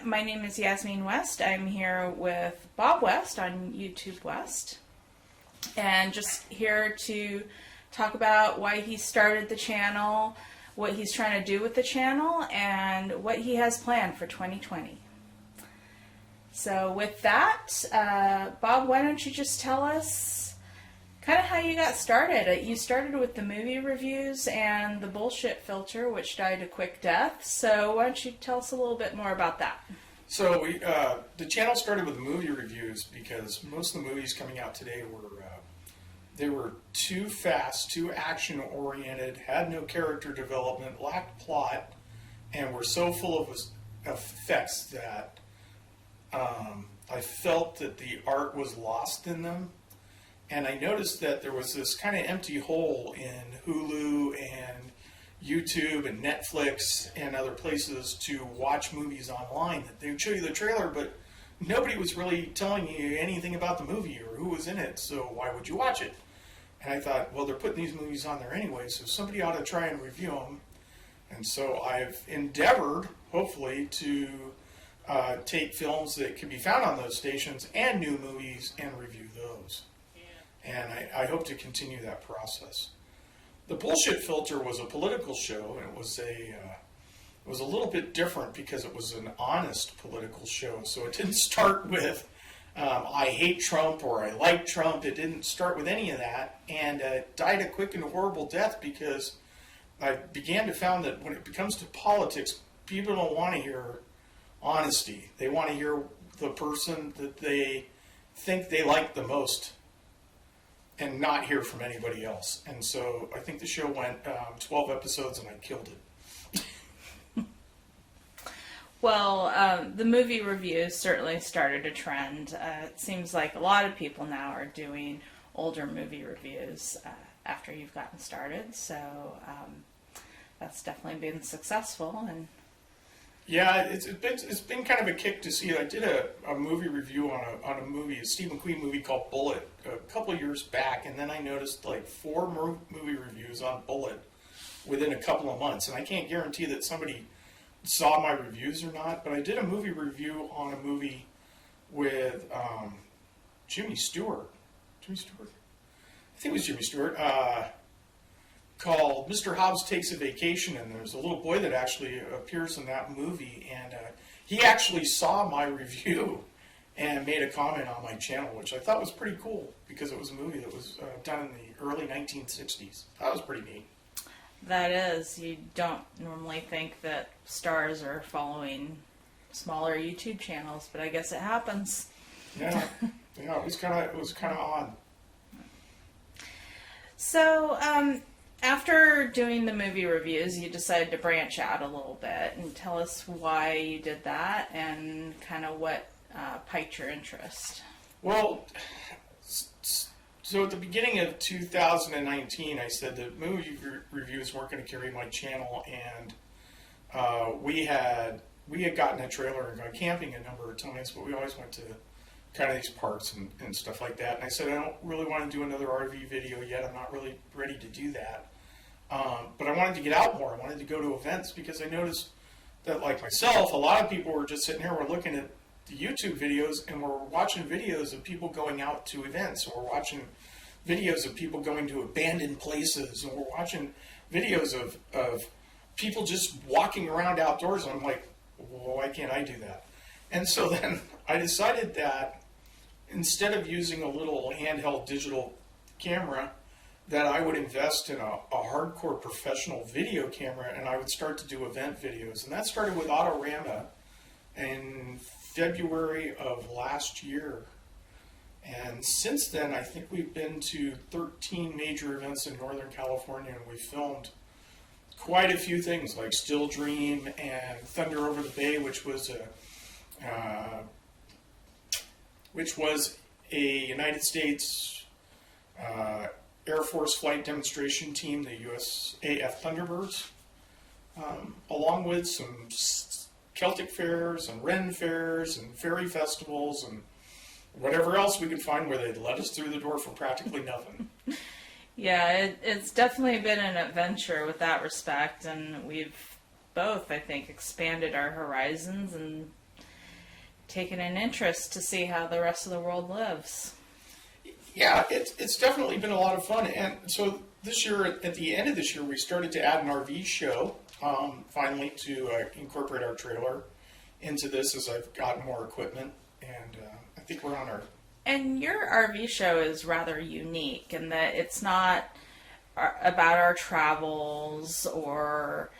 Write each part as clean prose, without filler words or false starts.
my name is Yasmin West. I'm here with Bob West on YouTubeWest, and just here to talk about why he started the channel, what he's trying to do with the channel, and what he has planned for 2020. So with that, Bob, why don't you just tell us kind of how you got started. You started with the movie reviews and the bullshit filter, which died a quick death. So why don't you tell us a little bit more about that? So the channel started with movie reviews because most of the movies coming out today were too fast, too action oriented, had no character development, lacked plot, and were so full of effects that I felt that the art was lost in them. And I noticed that there was this kind of empty hole in Hulu and YouTube and Netflix and other places to watch movies online. That they would show you the trailer, but nobody was really telling you anything about the movie or who was in it, so why would you watch it? And I thought, well, they're putting these movies on there anyway, so somebody ought to try and review them. And so I've endeavored, hopefully, to take films that can be found on those stations and new movies and review those. And I hope to continue that process. The Bullshit Filter was a political show, and it was a little bit different because it was an honest political show. So it didn't start with I hate Trump or I like Trump. It didn't start with any of that, and it died a quick and horrible death because I began to find that when it comes to politics, people don't want to hear honesty. They want to hear the person that they think they like the most, and not hear from anybody else. And so I think the show went 12 episodes and I killed it. Well, the movie reviews certainly started a trend. It seems like a lot of people now are doing older movie reviews after you've gotten started. So that's definitely been successful. And yeah, it's been kind of a kick to see it. I did a movie review on a movie, a Steve McQueen movie called Bullet, a couple years back, and then I noticed like 4 movie reviews on Bullet within a couple of months. And I can't guarantee that somebody saw my reviews or not, but I did a movie review on a movie with Jimmy Stewart. I think it was Jimmy Stewart. Called Mr. Hobbs Takes a Vacation, and there's a little boy that actually appears in that movie, and he actually saw my review and made a comment on my channel, which I thought was pretty cool because it was a movie that was done in the early 1960s. That was pretty neat. that is, you don't normally think that stars are following smaller YouTube channels, but I guess it happens. Yeah, it was kind of odd. So, after doing the movie reviews, you decided to branch out a little bit and tell us why you did that and kind of what piqued your interest. Well, so at the beginning of 2019, I said that movie reviews weren't going to carry my channel, and we had gotten a trailer and gone camping a number of times, but we always went to kind of these parks and stuff like that. And I said, I don't really want to do another RV video yet. I'm not really ready to do that. But I wanted to get out more. I wanted to go to events because I noticed that, like myself, a lot of people were just sitting here, we're looking at the YouTube videos, and we're watching videos of people going out to events, or we're watching videos of people going to abandoned places, and we're watching videos of people just walking around outdoors. And I'm like, well, why can't I do that? And so then I decided that instead of using a little handheld digital camera, that I would invest in a hardcore professional video camera, and I would start to do event videos. And that started with Autorama in February of last year. And since then, I think we've been to 13 major events in Northern California, and we've filmed quite a few things like Still Dream and Thunder Over the Bay, which was a United States Air Force flight demonstration team, the USAF Thunderbirds, along with some Celtic fairs and Ren fairs and fairy festivals and whatever else we could find where they'd let us through the door for practically nothing. Yeah, it's definitely been an adventure with that respect, and we've both, I think, expanded our horizons and taken an interest to see how the rest of the world lives. Yeah, it's definitely been a lot of fun. And so this year, at the end of this year, we started to add an RV show, finally, to incorporate our trailer into this as I've gotten more equipment. And I think we're on our... And your RV show is rather unique in that it's not about our travels or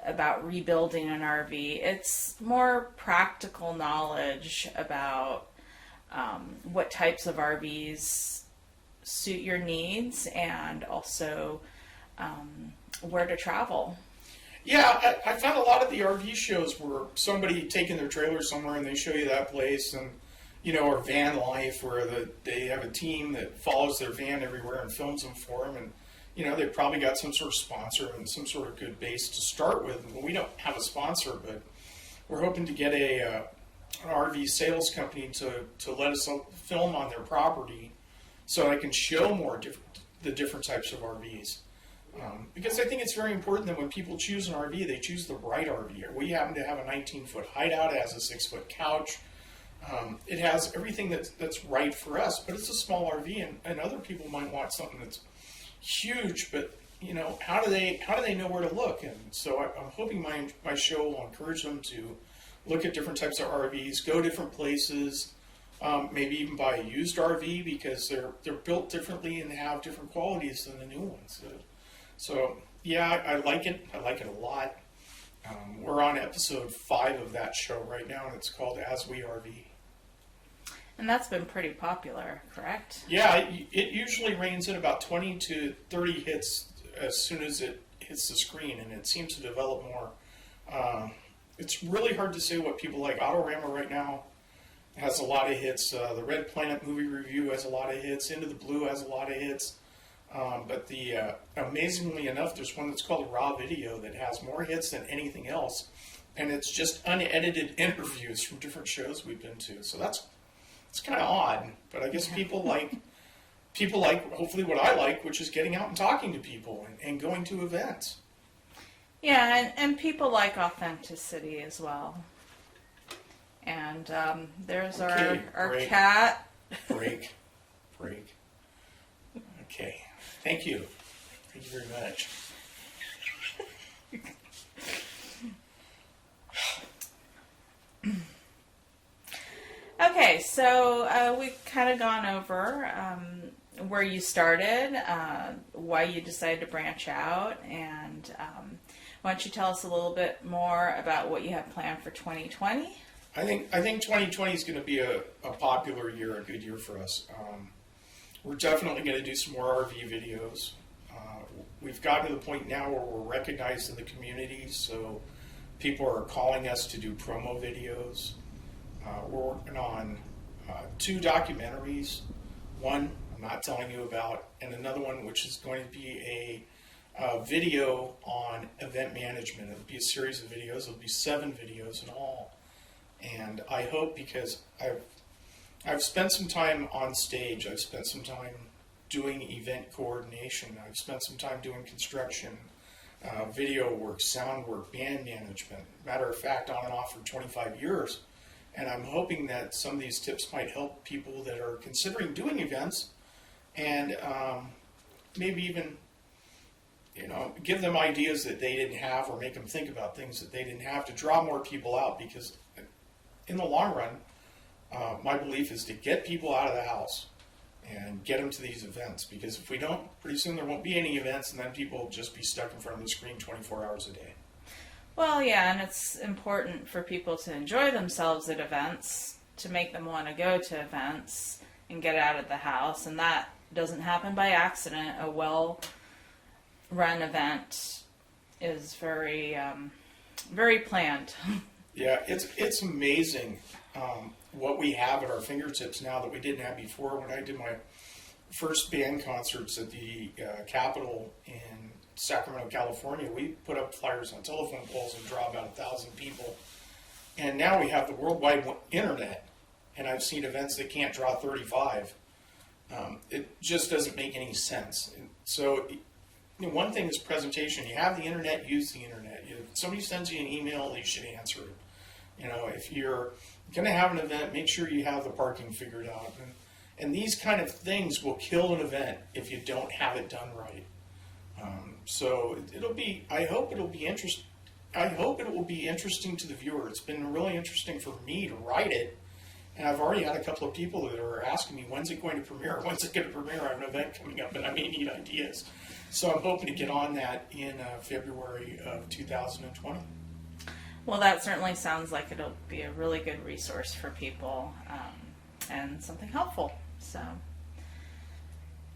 about rebuilding an RV. It's more practical knowledge about what types of RVs suit your needs and also where to travel. Yeah, I found a lot of the RV shows where somebody taking their trailer somewhere and they show you that place, and or van life where they have a team that follows their van everywhere and films them for them, and they probably got some sort of sponsor and some sort of good base to start with. Well, we don't have a sponsor, but we're hoping to get an RV sales company to let us film on their property so I can show more the different types of RVs. Because I think it's very important that when people choose an RV, they choose the right RV. We happen to have a 19-foot hideout. It has a 6-foot couch. It has everything that's right for us, but it's a small RV, and other people might want something that's huge, but how do they know where to look? And so I'm hoping my show will encourage them to look at different types of RVs, go different places, maybe even buy a used RV because they're built differently and have different qualities than the new ones. So yeah, I like it. I like it a lot. We're on episode 5 of that show right now, and it's called As We RV. And that's been pretty popular, correct? Yeah, it usually reigns in about 20 to 30 hits as soon as it hits the screen, and it seems to develop more. It's really hard to say what people like. Autorama right now has a lot of hits. The Red Planet Movie Review has a lot of hits. Into the Blue has a lot of hits. But amazingly enough, there's one that's called Raw Video that has more hits than anything else, and it's just unedited interviews from different shows we've been to. So it's kind of odd, but I guess people like hopefully what I like, which is getting out and talking to people and going to events. Yeah, and people like authenticity as well. And there's Okay, our break. cat. Break. Okay. Thank you. Thank you very much. Okay, so we've kind of gone over where you started, why you decided to branch out, and why don't you tell us a little bit more about what you have planned for 2020? I think 2020 is going to be a popular year, a good year for us. We're definitely going to do some more RV videos. We've gotten to the point now where we're recognized in the community, so people are calling us to do promo videos. We're working on 2 documentaries. One I'm not telling you about, and another one which is going to be a video on event management. It'll be a series of videos. It'll be 7 videos in all. And I hope, because I've spent some time on stage, I've spent some time doing event coordination, I've spent some time doing construction, video work, sound work, band management. Matter of fact, on and off for 25 years. And I'm hoping that some of these tips might help people that are considering doing events, and maybe even give them ideas that they didn't have, or make them think about things that they didn't have, to draw more people out. Because in the long run, my belief is to get people out of the house and get them to these events. Because if we don't, pretty soon there won't be any events, and then people will just be stuck in front of the screen 24 hours a day. Well, yeah, and it's important for people to enjoy themselves at events, to make them want to go to events and get out of the house, and that doesn't happen by accident. A well-run event is very, very planned. Yeah, it's amazing what we have at our fingertips now that we didn't have before. When I did my first band concerts at the Capitol in Sacramento, California, we put up flyers on telephone poles and draw about 1,000 people. And now we have the worldwide internet, and I've seen events that can't draw 35. It just doesn't make any sense. And so, one thing is presentation. You have the internet, use the internet. If somebody sends you an email, you should answer it. You know, if you're going to have an event, make sure you have the parking figured out. And these kind of things will kill an event if you don't have it done right. So it'll be, I hope it will be interesting to the viewer. It's been really interesting for me to write it. And I've already had a couple of people that are asking me, when's it going to premiere? When's it going to premiere? I have an event coming up and I may need ideas. So I'm hoping to get on that in February of 2020. Well, that certainly sounds like it'll be a really good resource for people, and something helpful. So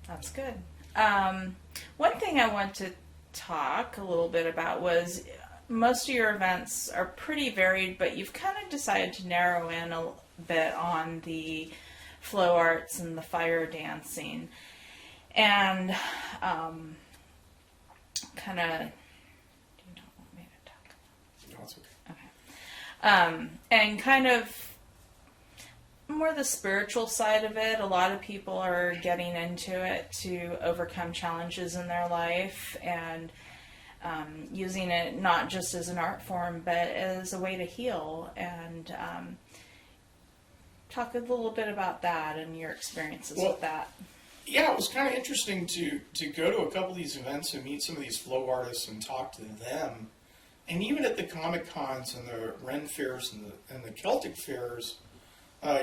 that's good. One thing I want to talk a little bit about was most of your events are pretty varied, but you've kind of decided to narrow in a bit on the flow arts and the fire dancing. And kind of, do you not want me to talk? No, it's okay. Okay. And kind of more the spiritual side of it. A lot of people are getting into it to overcome challenges in their life and using it not just as an art form, but as a way to heal. And talk a little bit about that and your experiences with that. Yeah, it was kind of interesting to go to a couple of these events and meet some of these flow artists and talk to them. And even at the Comic Cons and the Ren fairs and the Celtic fairs,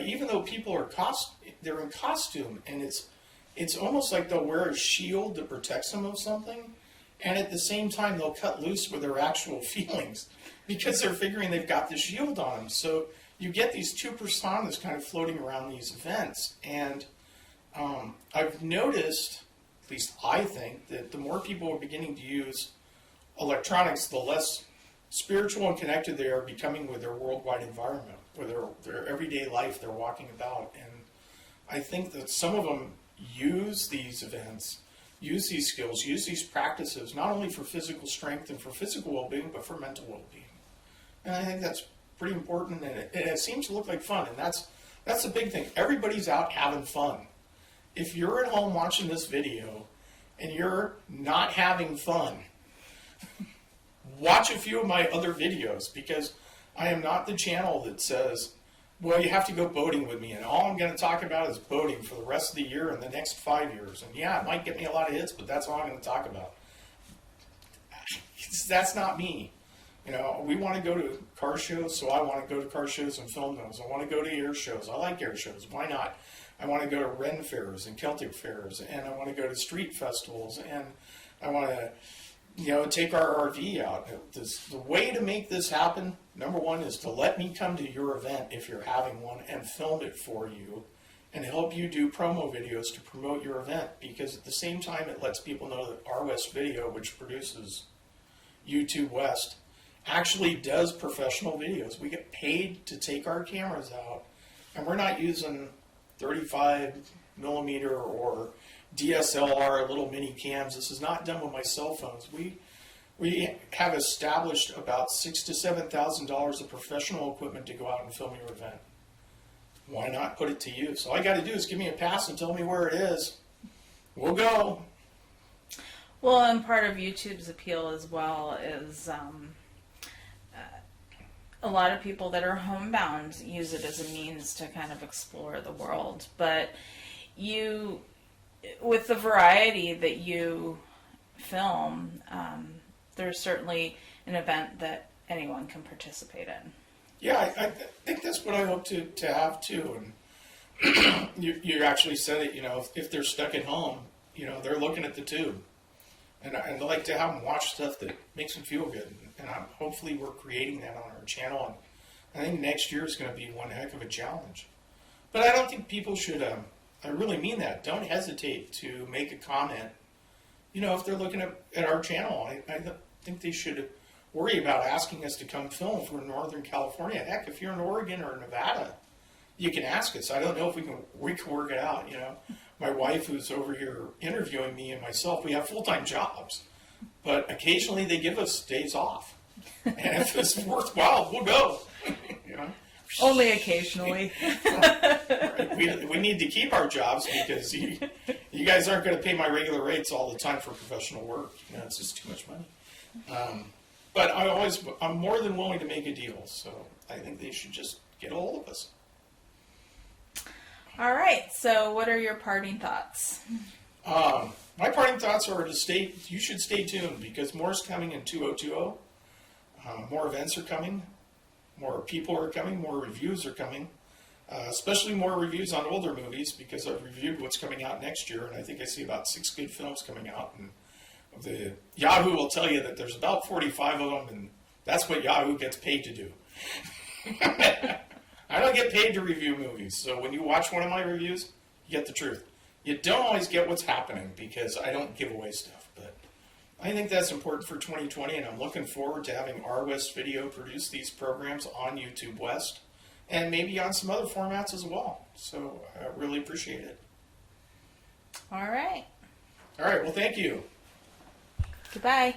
even though people are they're in costume, and it's almost like they'll wear a shield that protects them of something, and at the same time they'll cut loose with their actual feelings because they're figuring they've got the shield on them. So you get these two personas kind of floating around these events, and I've noticed, at least I think, that the more people are beginning to use electronics, the less spiritual and connected they are becoming with their worldwide environment, with their everyday life they're walking about. And I think that some of them use these events, use these skills, use these practices, not only for physical strength and for physical well-being, but for mental well-being. And I think that's pretty important, and it seems to look like fun, and that's the big thing. Everybody's out having fun. If you're at home watching this video and you're not having fun, watch a few of my other videos, because I am not the channel that says, well, you have to go boating with me, and all I'm going to talk about is boating for the rest of the year and the next 5 years. And yeah, it might get me a lot of hits, but that's all I'm going to talk about. That's not me. You know, we want to go to car shows, so I want to go to car shows and film those. I want to go to air shows. I like air shows. Why not? I want to go to Ren fairs and Celtic fairs, and I want to go to street festivals, and I want to, take our RV out. The way to make this happen, number one, is to let me come to your event if you're having one and film it for you and help you do promo videos to promote your event, because at the same time it lets people know that RWest Video, which produces YouTubeWest, actually does professional videos. We get paid to take our cameras out, and we're not using 35 millimeter or DSLR little mini cams. This is not done with my cell phones. We have established about $6,000 to $7,000 of professional equipment to go out and film your event. Why not put it to use? All I got to do is give me a pass and tell me where it is. We'll go. Well, and part of YouTube's appeal as well is a lot of people that are homebound use it as a means to kind of explore the world. But you, with the variety that you film, there's certainly an event that anyone can participate in. Yeah, I think that's what I hope to have too. And you actually said it, if they're stuck at home, they're looking at the tube. And I like to have them watch stuff that makes them feel good. And hopefully we're creating that on our channel. And I think next year is going to be one heck of a challenge. But I don't think people should, I really mean that, don't hesitate to make a comment. If they're looking at our channel, I think they should worry about asking us to come film if we're in Northern California. Heck, if you're in Oregon or Nevada, you can ask us. I don't know if we can work it out, My wife, who's over here interviewing me, and myself, we have full-time jobs. But occasionally they give us days off. And if it's worthwhile, we'll go. Only occasionally. Right. We need to keep our jobs, because you guys aren't going to pay my regular rates all the time for professional work. It's just too much money. But I'm more than willing to make a deal. So I think they should just get a hold of us. All right. So, what are your parting thoughts? My parting thoughts are you should stay tuned because more is coming in 2020. More events are coming, more people are coming, more reviews are coming, especially more reviews on older movies because I've reviewed what's coming out next year, and I think I see about 6 good films coming out. And the Yahoo will tell you that there's about 45 of them, and that's what Yahoo gets paid to do. I don't get paid to review movies, so when you watch one of my reviews, you get the truth. You don't always get what's happening because I don't give away stuff, but I think that's important for 2020, and I'm looking forward to having RWest Video produce these programs on YouTubeWest and maybe on some other formats as well. So I really appreciate it. All right. All right, well, thank you. Goodbye.